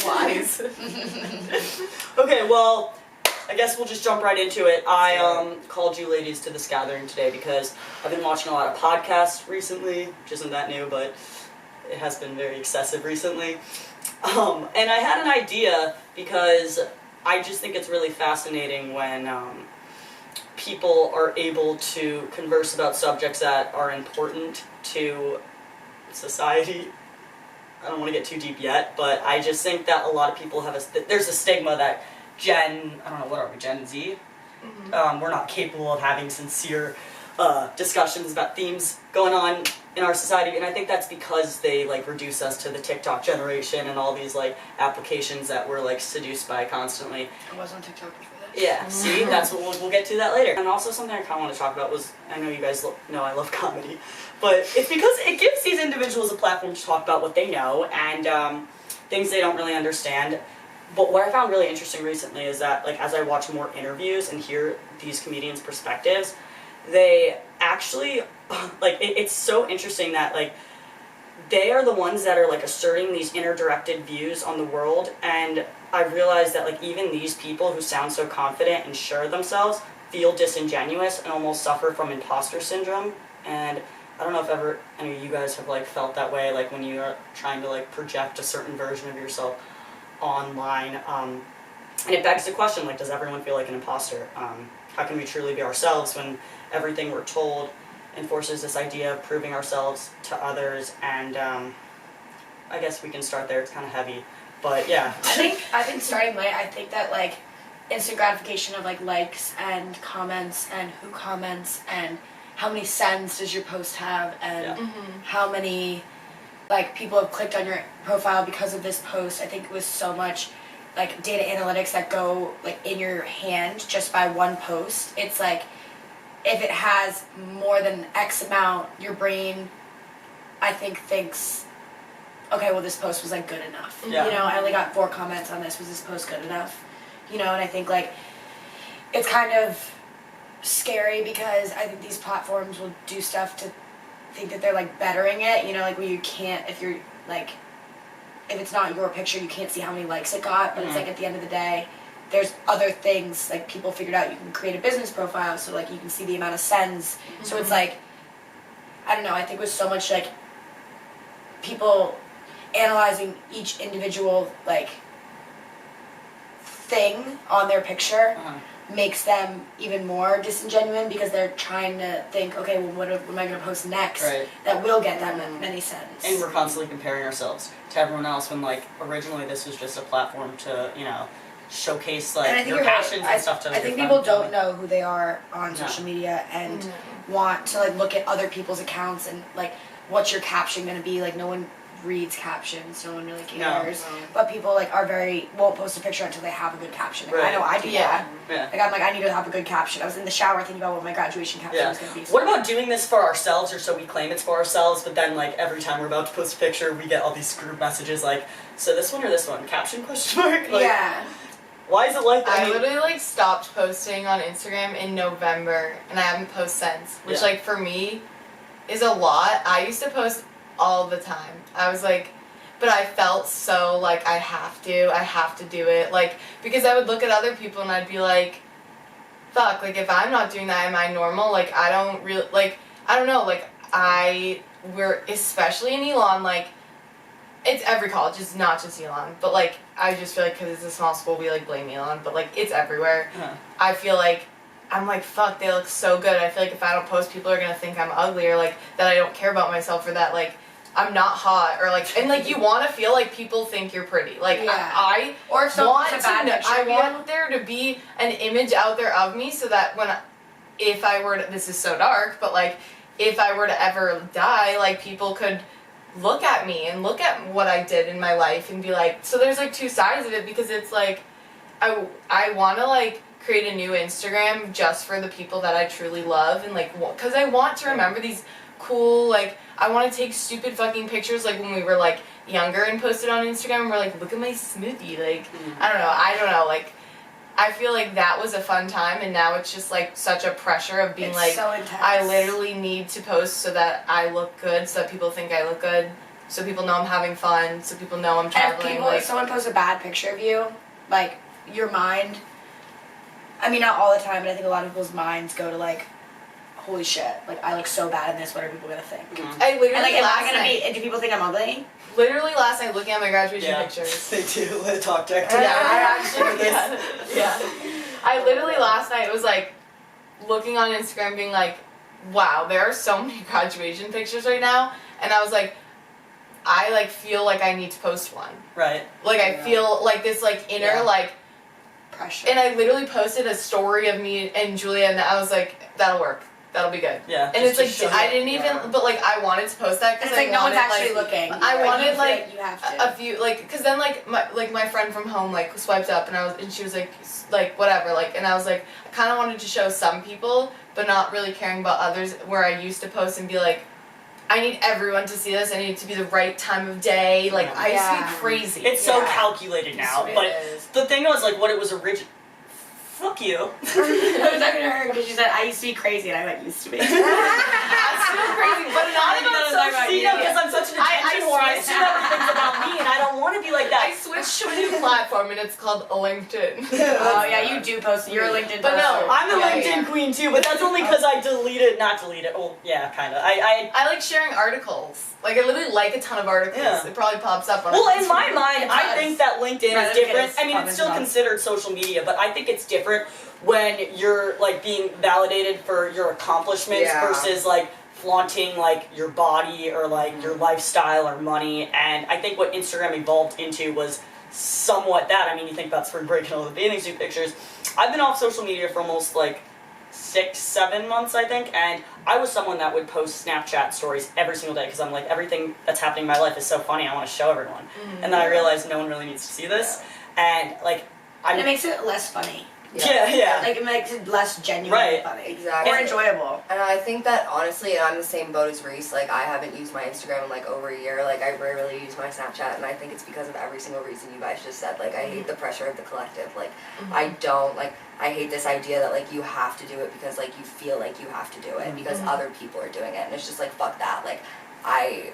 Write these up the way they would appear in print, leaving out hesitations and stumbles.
Wise. Okay, well, I guess we'll just jump right into it. I called you ladies to this gathering today because I've been watching a lot of podcasts recently, which isn't that new, but it has been very excessive recently. And I had an idea because I just think it's really fascinating when people are able to converse about subjects that are important to society. I don't want to get too deep yet, but I just think that a lot of people have there's a stigma that Gen Z? Mm-hmm. We're not capable of having sincere discussions about themes going on in our society, and I think that's because they reduce us to the TikTok generation and all these applications that we're seduced by constantly. I was on TikTok before that. Yeah, see, that's what we'll get to that later. And also something I kind of want to talk about was, I know you guys know I love comedy, but it's because it gives these individuals a platform to talk about what they know and things they don't really understand. But what I found really interesting recently is that, as I watch more interviews and hear these comedians' perspectives, they actually, it's so interesting that, they are the ones that are, asserting these inner-directed views on the world, and I realized that, even these people who sound so confident and sure of themselves feel disingenuous and almost suffer from imposter syndrome, and I don't know if any of you guys have, felt that way, when you're trying to, project a certain version of yourself online, and it begs the question, does everyone feel like an imposter? How can we truly be ourselves when everything we're told enforces this idea of proving ourselves to others? And I guess we can start there. It's kind of heavy, but yeah. I think starting light, I think that instant gratification of likes and comments and who comments and how many sends does your post have and how many people have clicked on your profile because of this post. I think it was so much data analytics that go in your hand just by one post. It's if it has more than X amount, your brain, I think, thinks, okay, well, this post was good enough. Yeah. I only got 4 comments on this. Was this post good enough? And I think it's kind of scary because I think these platforms will do stuff to think that they're bettering it. Where you can't, if you're if it's not your picture, you can't see how many likes it got. But it's at the end of the day, there's other things people figured out. You can create a business profile, so you can see the amount of sends. So it's I don't know. I think with so much people analyzing each individual thing on their picture makes them even more disingenuous because they're trying to think, okay, well, what am I going to post next that will get that many sends? And we're constantly comparing ourselves to everyone else when originally this was just a platform to showcase your passions and stuff to I think people don't know who they are on social media and want to look at other people's accounts and what's your caption going to be. No one reads captions, no one really cares. No. But people won't post a picture until they have a good caption. I know I do that. Yeah. I'm I need to have a good caption. I was in the shower thinking about what my graduation caption was going to be. What about doing this for ourselves, or so we claim it's for ourselves, but then every time we're about to post a picture, we get all these group messages so this one or this one? Caption question mark? Yeah. Why is it like that? I literally stopped posting on Instagram in November, and I haven't posted since, which for me is a lot. I used to post all the time. I was but I felt so I have to do it, because I would look at other people and I'd be fuck, if I'm not doing that, am I normal? I don't really, I don't know, we're, especially in Elon, it's every college, it's not just Elon, but I just feel because it's a small school, we blame Elon, but it's everywhere. I feel I'm fuck, they look so good. I feel if I don't post, people are gonna think I'm ugly, or that I don't care about myself, or that I'm not hot, or and you want to feel people think you're pretty. I or if want a bad picture, I want there to be an image out there of me, so that if I were to, this is so dark, but if I were to ever die, people could look at me and look at what I did in my life and be so there's 2 sides of it, because it's I want to create a new Instagram just for the people that I truly love, and because I want to remember these cool, I want to take stupid fucking pictures when we were younger and post it on Instagram and we're look at my smoothie, I don't know, I feel that was a fun time, and now it's just such a pressure of being it's so intense. I literally need to post so that I look good, so that people think I look good. so people know I'm having fun, so people know I'm And traveling. if someone posts a bad picture of you, like, your mind, I mean, not all the time, but I think a lot of people's minds go to, like, holy shit, like, I look so bad in this, what are people gonna think? I literally And, like, am I last gonna night, do people think I'm ugly? literally last night looking at my graduation Yeah. pictures. They do. They talk direct to Yeah, them. I actually, yeah. I literally last night was like looking on Instagram being like, wow, there are so many graduation pictures right now, and I was like, I like feel like I need to post one. Right. Like I feel like this like inner like Pressure. and I literally posted a story of me and Julia, and I was like, that'll work. That'll be good. Yeah. And it's like I didn't even, but like I wanted to post that And because it's like no one's wanted, actually like, looking. I Like, wanted you feel like you have to. a few like because then like my friend from home like swiped up and she was like whatever like, and I was like I kind of wanted to show some people but not really caring about others, where I used to post and be like, I need everyone to see this. I need it to be the right time of day. Like I used to be crazy. It's so calculated now, It but is. the thing was like what it was original. Fuck you. I was talking to her because she said I used to be crazy, and I went used to be. I'm still crazy, but not about social See, media. no, because I'm such an attention whore. I assume everything's about me, and I don't want to be like that. I switched to a new platform and it's called LinkedIn. Oh yeah, you do post. You're a LinkedIn. But no, poster. I'm a Yeah, LinkedIn yeah. queen too, but that's only because I not deleted. Oh, yeah, kind of. I I like sharing articles. Like I literally like a ton of articles. Yeah. It probably pops up on. well, in my mind, I does. think that LinkedIn Rather is than different. get I mean, it's still comments considered social media, but I think it's different when you're like being validated for your accomplishments Yeah. versus like flaunting like your body or like your lifestyle or money. And I think what Instagram evolved into was somewhat that. I mean, you think about spring break and all the bathing suit pictures. I've been off social media for almost like 6-7 months, I think, and I was someone that would post Snapchat stories every single day because I'm like, everything that's happening in my life is so funny, I want to show everyone. And then I realized no one really needs to see this, and like, And it makes it less funny. yeah. Like it makes it less genuine Right. funny. Exactly. Or enjoyable. And I think that honestly, and I'm the same boat as Reese, like I haven't used my Instagram in like over a year. Like I rarely use my Snapchat, and I think it's because of every single reason you guys just said. Like I hate the pressure of the collective. Like I don't like, I hate this idea that like you have to do it because like you feel like you have to do it because other people are doing it, and it's just like fuck that. Like I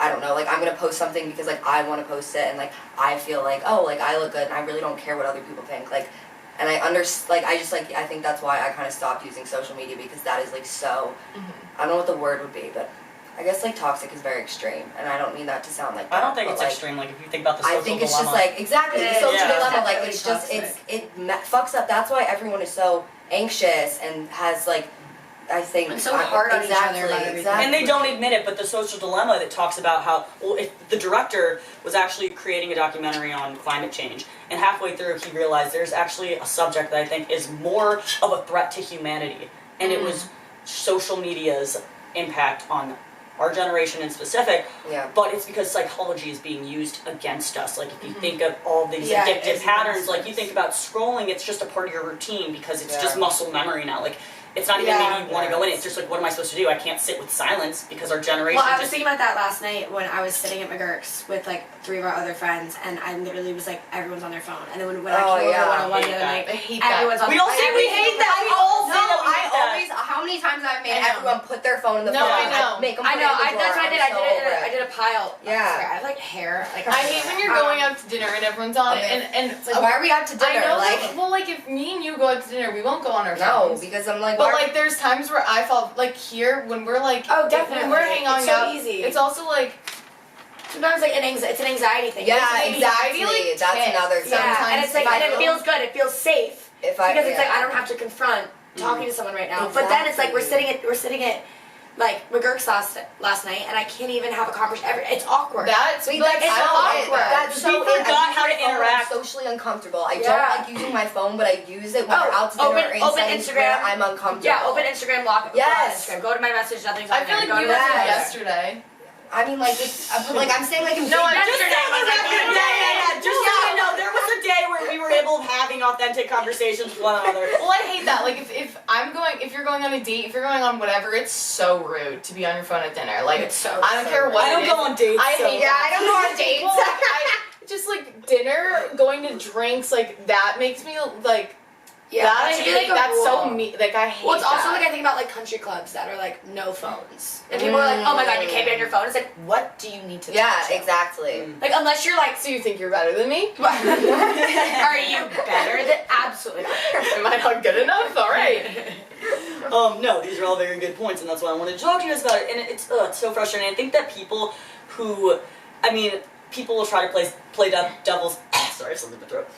don't know, like I'm gonna post something because like I want to post it, and like I feel like, oh, like I look good, and I really don't care what other people think. Like, and I think that's why I kind of stopped using social media, because that is like so, I don't know what the word would be, but I guess like toxic is very extreme, and I don't mean that to sound like that, I don't think but, it's like, extreme. Like if you think about the social I think it's dilemma. just like exactly the It is, social yeah. dilemma. Like Definitely it's just toxic. fucks up. That's why everyone is so anxious and has like, I think And so hard on each other about everything. And they don't admit it, but the social dilemma that talks about how, well, if the director was actually creating a documentary on climate change, and halfway through he realized there's actually a subject that I think is more of a threat to humanity, and it was social media's impact on our generation in specific, Yeah. but it's because psychology is being used against us. Like if you think of all these Yeah, addictive it's patterns, against like us. you think about scrolling, it's just a part of your routine because it's just Yeah. muscle memory now. Like it's not even maybe you want to go in it. It's just like, what am I supposed to do? I can't sit with silence because our generation Well, I was just... thinking about that last night when I was sitting at McGurk's with like 3 of our other friends, and I literally was like, everyone's on their phone. And then when I Oh, came over yeah. to one-on-one the I other hate night, I hate that. everyone's on We their all say we hate that. We all say that we hate that. How many times have I made I know. everyone put their phone in the No, phone? I know. Make them I put know. it in the That's what I drawer. did. I'm so over it. I did a pile. Yeah. I have like hair. Like I hate when you're going out to dinner and everyone's on it, and it's like, Why are we out to dinner? I know. Like, Well, like if me and you go out to dinner, we won't go on our no, phones. because I'm like, But why- like, there's times where I fall like here when we're like, Oh, definitely. when we're hanging It's so out. easy. It's also like, sometimes like it's an anxiety thing. yeah, It's an exactly. like, That's tics. another. Yeah, and Sometimes it's like, if I and it feel- feels good. It feels safe If I because it's like yeah. I don't have to confront talking to someone right now. But then it's like we're sitting at like McGurk's last night, and I can't even have a conversation. It's awkward. that's Wait, like, that's it's so awkward. That's We so forgot how to I use my phone interact. Socially uncomfortable. I Yeah. don't like using my phone, but I use it when Oh, we're out to dinner open- or open inside Instagram. where I'm uncomfortable. Yeah, open Instagram, lock Yes. Instagram. Go to my message, nothing's on I feel there. like Go you to did message. yesterday. I mean, like, I'm saying, like, No, I'm Just Yesterday saying, was like, yeah. Just so you know, there was a day where we were able of having authentic conversations with one another. Well, I hate that. Like, if you're going on a date, if you're going on whatever, it's so rude to be on your phone at dinner. Like, It's so I don't care what I don't it go is. on dates. I so- hate Yeah, that. I don't go on dates. Well, just like dinner, going to drinks, like that makes me like Yeah, that I should be, hate. like, a That's so rule. me. Like I hate. Well, it's also that. like I think about like country clubs that are like no phones, and people are like, "Oh my god, you can't be on your phone." It's like, what do you need to? Yeah, touch it? exactly. Like unless you're like, So you think you're better than me? are you better than? Absolutely not. Am I not good enough? All right. No, these are all very good points, and that's why I wanted to talk to you guys about it. And it's so frustrating. I think that people who, people will try to play devil's. Sorry, something in my throat.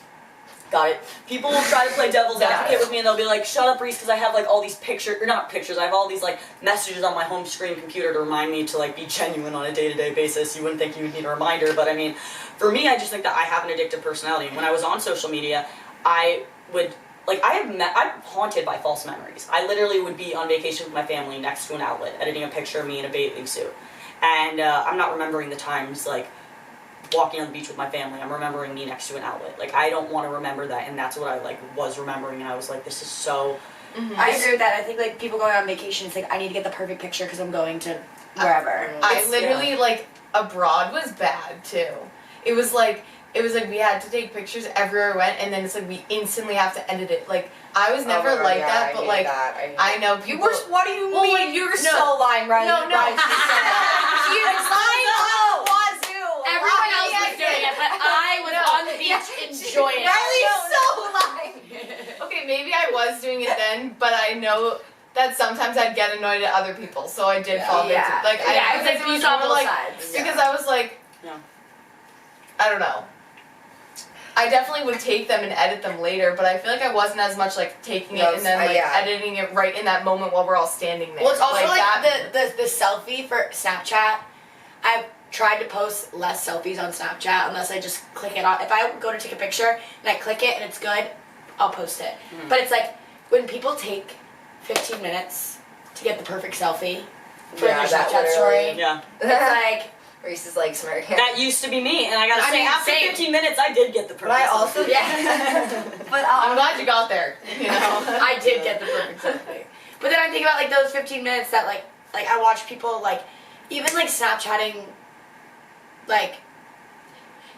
Got it. People will try to play devil's advocate with me, and they'll be like, "Shut up, Reese," because I have like all these pictures, or not pictures. I have all these like messages on my home screen computer to remind me to like be genuine on a day-to-day basis. You wouldn't think you would need a reminder, but I mean, for me, I just think that I have an addictive personality. And when I was on social media, I would. Like, I'm haunted by false memories. I literally would be on vacation with my family next to an outlet, editing a picture of me in a bathing suit. And I'm not remembering the times, like, walking on the beach with my family. I'm remembering me next to an outlet. Like, I don't want to remember that, and that's what I, like, was remembering, and I was like, this is so... Mm-hmm. I agree with that. I think like people going on vacation, it's like I need to get the perfect picture because I'm going to wherever. I literally like abroad was bad too. It was like we had to take pictures everywhere we went, and then it's like we instantly have to edit it. Like I was never like that, but like I know You people. were. What do you Well, mean? like, You were no. so lying, Riley. No, no. Riley, she was lying. Wazoo. Everyone else was doing it, but I was on the beach enjoying it. Riley's so lying. Okay, maybe I was doing it then, but I know that sometimes I'd get annoyed at other people, so I did fall victim. Like I I was because like, it was these on more both like sides. because I was like, Yeah. I don't know. I definitely would take them and edit them later, but I feel like I wasn't as much like taking it and then like editing it right in that moment while we're all standing there. Well, it's also like that. the selfie for Snapchat. I've tried to post less selfies on Snapchat unless I just click it on. If I go to take a picture and I click it and it's good, I'll post it. But it's like when people take 15 minutes to get the perfect selfie for their Snapchat story. Yeah. It's like Reese is like smirking. That used to be me, and I gotta say, after same. 15 minutes, I did get the perfect But I selfie. also but I'm glad you got there. You know. I did get the perfect selfie. But then I think about like those 15 minutes that like I watch people like even like Snapchatting like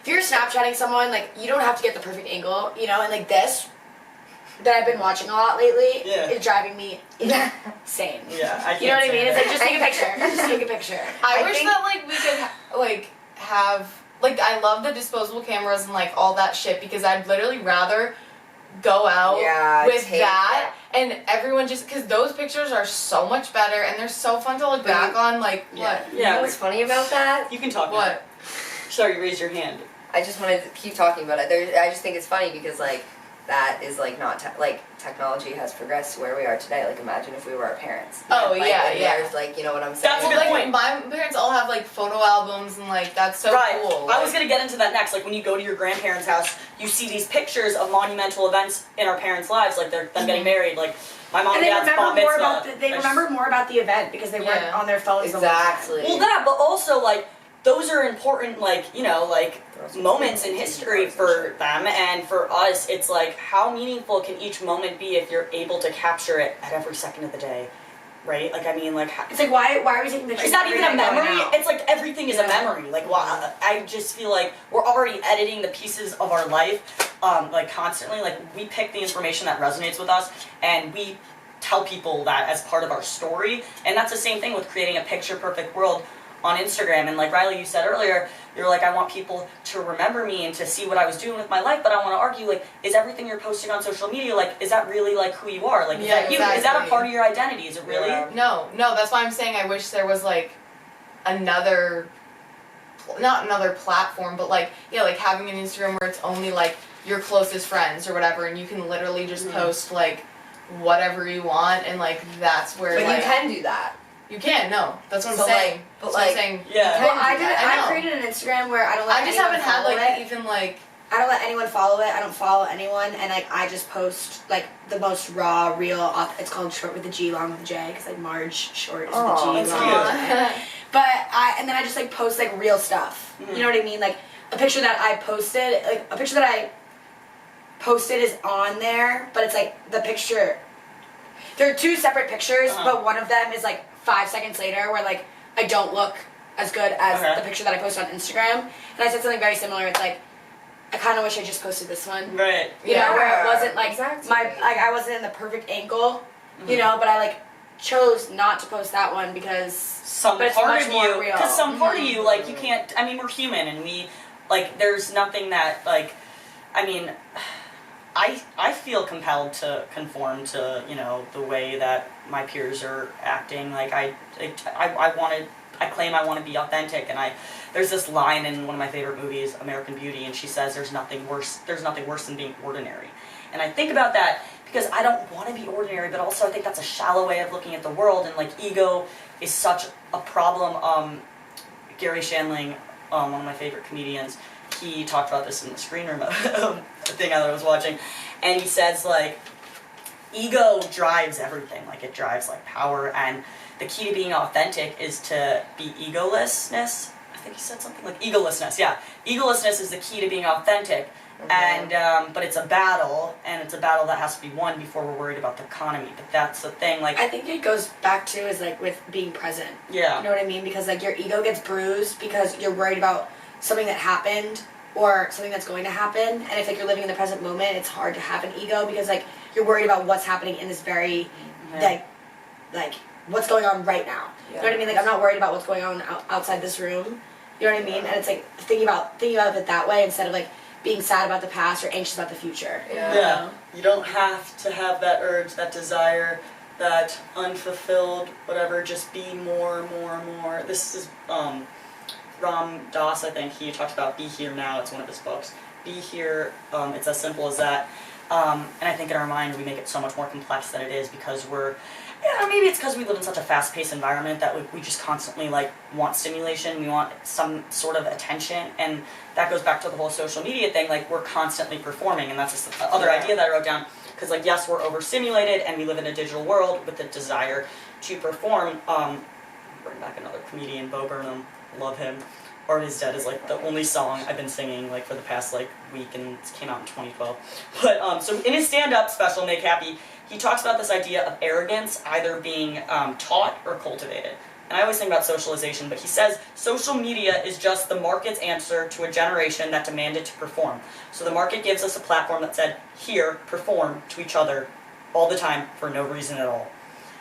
if you're Snapchatting someone like you don't have to get the perfect angle, you know, and like this that I've been watching a lot lately is driving me insane. Yeah, I can't. You know what I say mean? that. It's like just take a picture. Just take a picture. I wish that like we could have like I love the disposable cameras and like all that shit because I'd literally rather go out with that and everyone just because those pictures are so much better and they're so fun to look back on. Like what? You know what's funny about that? You can talk. What? Sorry, you raised your hand. I just wanted to keep talking about it. I just think it's funny because like that is like not like technology has progressed to where we are today. Like imagine if we were our parents. Oh like, yeah, and yeah. There's like you know what I'm saying. That's a good Like point. my parents all have like photo albums and like that's so Right. cool. I was gonna get into that next. Like when you go to your grandparents' house, you see these pictures of monumental events in our parents' lives, like them getting married, like my mom And and they dad's remember bat more mitzvah. about they remember more about the event because they weren't on their phones the whole time. Exactly. Well, that, but also like those are important, like you know, like moments in history for them and for us. It's like how meaningful can each moment be if you're able to capture it at every second of the day, right? Like I mean, like It's like why are we taking pictures? it's not every even a night going memory. out? It's like everything is a memory. Like wow, I just feel like we're already editing the pieces of our life, like constantly. Like we pick the information that resonates with us, and we tell people that as part of our story. And that's the same thing with creating a picture perfect world on Instagram. And like Riley, you said earlier, you're like, I want people to remember me and to see what I was doing with my life, but I want to argue, like, is everything you're posting on social media, like, is that really like who you are? Like, is that you? Is that a part of your identity? Is it really? Yeah. No, that's why I'm saying I wish there was like another, not another platform, but like like having an Instagram where it's only like your closest friends or whatever, and you can literally just post like whatever you want, and like that's where But like you can do that. you can that's what I'm So, saying. like, but, That's what I'm like, saying. Yeah. Well, I did. I know. I created an Instagram where I don't let I just anyone haven't had follow like it. even like I don't let anyone follow it. I don't follow anyone, and like I just post like the most raw, real. It's called Short with the G, Long with the J, because like Marge Short is Oh, with the G, that's long cute. with the J. But and then I just like post like real stuff. You know what I mean? Like a picture that I posted, like a picture that I posted is on there, but it's like the picture. There are two separate pictures, but one of them is like 5 seconds later, where like I don't look as good as the picture that I posted on Instagram. And I said something very similar. It's like I kind of wish I just posted this one. Right. You know, where it wasn't like exactly. I wasn't in the perfect angle, you know, but I like chose not to post that one because Some but it's part much of more you, real. because some part of you, like, you can't, I mean, we're human, and we, like, there's nothing that, like, I mean, I feel compelled to conform to, you know, the way that my peers are acting. Like, I claim I want to be authentic, and there's this line in one of my favorite movies, American Beauty, and she says there's nothing worse than being ordinary. And I think about that because I don't want to be ordinary, but also I think that's a shallow way of looking at the world, and like ego is such a problem. Gary Shandling, one of my favorite comedians, he talked about this in the screen room thing that I was watching, and he says like, ego drives everything, like it drives like power, and the key to being authentic is to be egolessness. I think he said something like egolessness, yeah. Egolessness is the key to being authentic, and but it's a battle, and it's a battle that has to be won before we're worried about the economy, but that's the thing, like... I think it goes back to is like with being present. Yeah. You know what I mean? Because like your ego gets bruised because you're worried about something that happened or something that's going to happen, and if like you're living in the present moment, it's hard to have an ego because like you're worried about what's happening in this very like what's going on right now. You know what I mean? Like I'm not worried about what's going on outside this room. You know what I mean? And it's like thinking about it that way instead of like being sad about the past or anxious about the future. Yeah. You know? You don't have to have that urge, that desire, that unfulfilled whatever, just be more. This is Ram Dass, I think, he talks about be here now, it's one of his books. Be here, it's as simple as that. And I think in our mind we make it so much more complex than it is because maybe it's because we live in such a fast-paced environment that we just constantly like want stimulation, we want some sort of attention, and that goes back to the whole social media thing, like we're constantly performing, and that's just the other idea that I wrote down, because like yes, we're overstimulated and we live in a digital world with the desire to perform. Bring back another comedian, Bo Burnham, love him. Art is Dead is like the only song I've been singing like for the past like week, and it came out in 2012. But so in his stand-up special, Make Happy, he talks about this idea of arrogance either being taught or cultivated. And I always think about socialization, but he says social media is just the market's answer to a generation that demanded to perform. So the market gives us a platform that said, here, perform to each other all the time for no reason at all.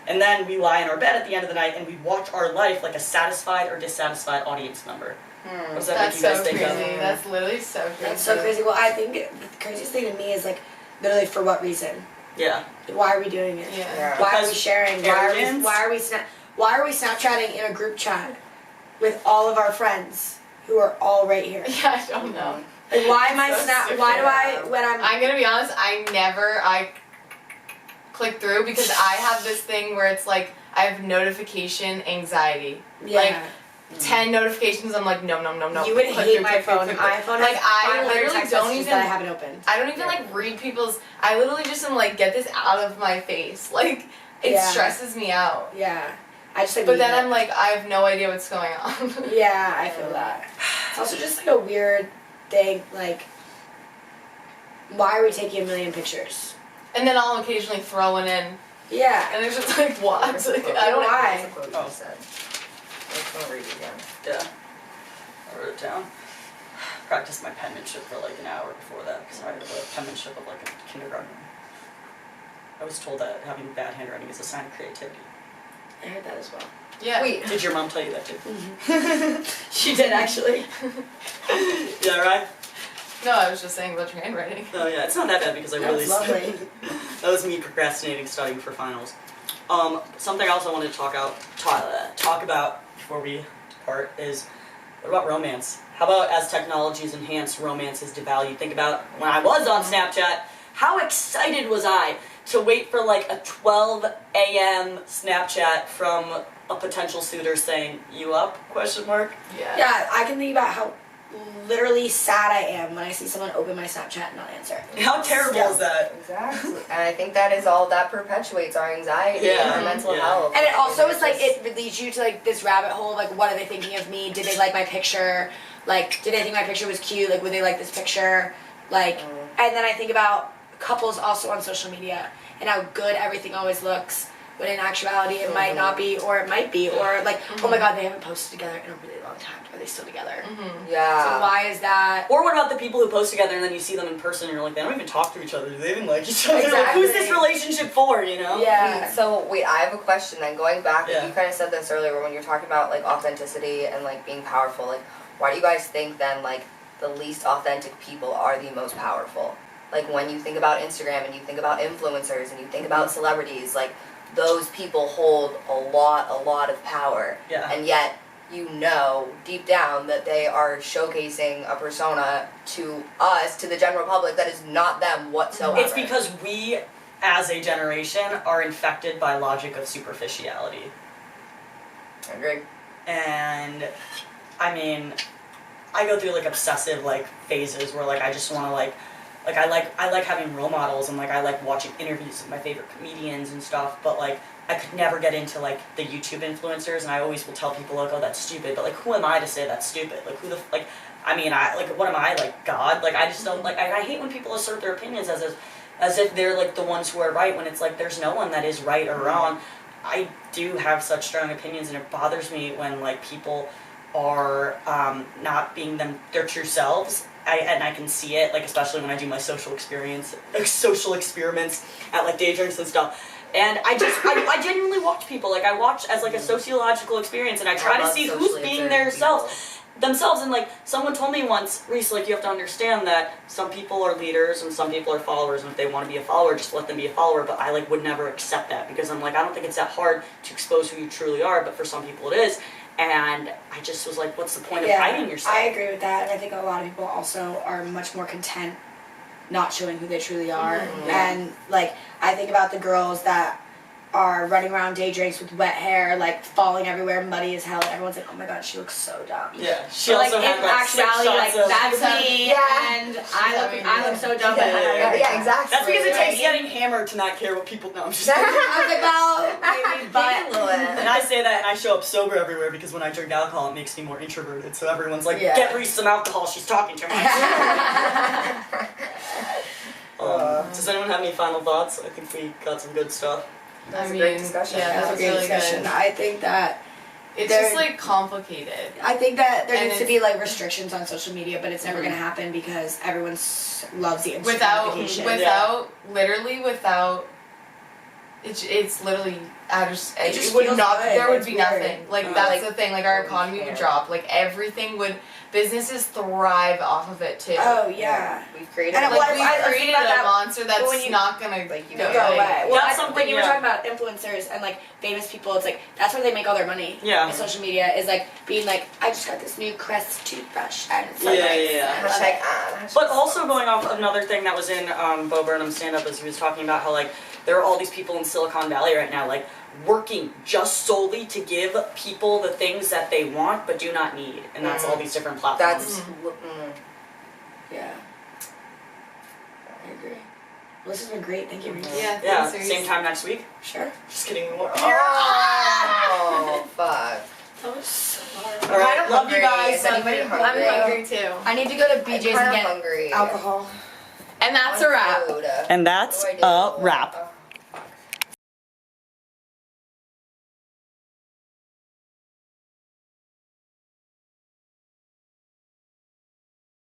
And then we lie in our bed at the end of the night and we watch our life like a satisfied or dissatisfied audience member. What does that That's make you guys so think crazy. of? That's literally so crazy. That's so crazy. Well, I think the craziest thing to me is like literally for what reason? Yeah. Why are we doing it? Yeah. Why are we Because sharing? arrogance? Why are we Snapchatting in a group chat with all of our friends who are all right here? Yeah, I don't know. Like why am I So stupid. why do I when I'm gonna be honest, I click through because I have this thing where it's like I have notification anxiety. yeah. Like 10 notifications, I'm like, no. You would Click hate through, my click through, phone. click My through. phone Like, has I 500 literally text don't messages even- that I haven't opened. I don't even like read people's. I literally just am like, get this out of my face. Like, it Yeah. stresses me out. Yeah. I just like But then leave I'm like, I have no idea what's going on. it. Yeah, I feel that. It's also just like a weird thing, like why are we taking a million pictures? And then I'll occasionally throw it in, Yeah. and it's just like, what? Like, I don't know. Why? That's a quote you said. I'm just gonna read it again. Yeah. I wrote it down. Practiced my penmanship for like an hour before that because I had the penmanship of like a kindergartner. I was told that having bad handwriting is a sign of creativity. I heard that as well. Yeah. Wait, Did your mom tell you that too? She did actually. Yeah, right? No, I was just saying about your handwriting. Oh yeah, it's not that bad because I That's really... lovely. That was me procrastinating studying for finals. Something else I wanted to talk about before we depart is, what about romance? How about as technologies enhance, romance is devalued? Think about when I was on Snapchat, how excited was I to wait for like a 12 a.m. Snapchat from a potential suitor saying, "You up?" ? Yeah. Yeah, I can think about how literally sad I am when I see someone open my Snapchat and not answer. How terrible is that? exactly. And I think that is all that perpetuates our anxiety and Yeah. our mental Yeah. health. And it also It's is like just- it leads you to like this rabbit hole of like what are they thinking of me? Did they like my picture? Like did they think my picture was cute? Like would they like this picture? Like and then I think about couples also on social media and how good everything always looks. when in actuality it might not be, or it might be, or like, oh my god, they haven't posted together in a really long time. Are they still together? Yeah. So why is that? Or what about the people who post together and then you see them in person and you're like, they don't even talk to each other. Do they even like each other? Like, Exactly. who's this relationship for, you know? Yeah. So wait, I have a question then. Going back, Yeah. you kind of said this earlier when you're talking about like authenticity and like being powerful. Like, why do you guys think then like the least authentic people are the most powerful? Like when you think about Instagram and you think about influencers and you think about celebrities, like those people hold a lot of power. Yeah. And yet you know deep down that they are showcasing a persona to us, to the general public, that is not them whatsoever. It's because we, as a generation, are infected by logic of superficiality. I agree. And, I mean, I go through like obsessive like phases where like I just want to like I like having role models and like I like watching interviews with my favorite comedians and stuff, but like I could never get into like the YouTube influencers, and I always will tell people like, oh, that's stupid, but like who am I to say that's stupid? Like who the like I mean I like what am I, like God? Like I just don't like I hate when people assert their opinions as if they're like the ones who are right, when it's like there's no one that is right or wrong. I do have such strong opinions, and it bothers me when like people are not being their true selves. And I can see it, like especially when I do my social experiments at like day drinks and stuff. And I genuinely watch people. Like I watch as like a sociological experience, and I try to see who's being themselves. And like someone told me once, Reese, like you have to understand that some people are leaders and some people are followers, and if they want to be a follower, just let them be a follower. But I like would never accept that, because I'm like, I don't think it's that hard to expose who you truly are, but for some people it is. And I just was like, what's the point of hiding yourself? I agree with that, and I think a lot of people also are much more content not showing who they truly are. And like I think about the girls that are running around day drinks with wet hair, like falling everywhere, muddy as hell, and everyone's like, oh my god, she looks so dumb. Yeah, she But also like had in like 6 actuality, shots like of... that's me, and I look so dumb. Yeah, exactly. That's because it takes getting hammered to not care what people know. I'm just I was like, well, maybe, but And I say that, and I show up sober everywhere, because when I drink alcohol, it makes me more introverted. So everyone's like, Yeah. get Reese some alcohol, she's talking too much. Does anyone have any final thoughts? I think we got some good stuff. That was a great discussion. Yeah, that's a was great really discussion. good. I think that It's There- just like complicated. I think that there And needs to it's- be like restrictions on social media, but it's never gonna happen because everyone loves the instant Without, gratification. without, it's literally, It just would feels not, good. there would It's be weird. nothing. Like, that's the thing, like, our economy would drop. Like, everything would, businesses thrive off of it, too. Oh yeah. We've created And a well, Like, I we've think created about a that monster that's when you- not gonna like, you go know, Go away. Well, That's when you were something, talking about influencers and like famous people, it's like that's where they make all their money. Yeah. In social media is like being like, I just got this new Crest toothbrush and it's so Yeah, nice. yeah, yeah. I love Hashtag it. ad. But also going off another thing that was in Bo Burnham's stand-up is he was talking about how like there are all these people in Silicon Valley right now like working just solely to give people the things that they want but do not need, and that's all these different platforms. That's Yeah. I agree. Well, this has been great. Thank you, Reese. Yeah, Yeah, thanks, same Reese. time next week. Sure. Just kidding. oh fuck. That was so hard. All right, kinda love you hungry. guys. Is anybody I'm hungry? hungry too. I need to go to I'm BJ's kinda and get hungry. alcohol. And that's a wrap. Food. And that's What do I do? a wrap.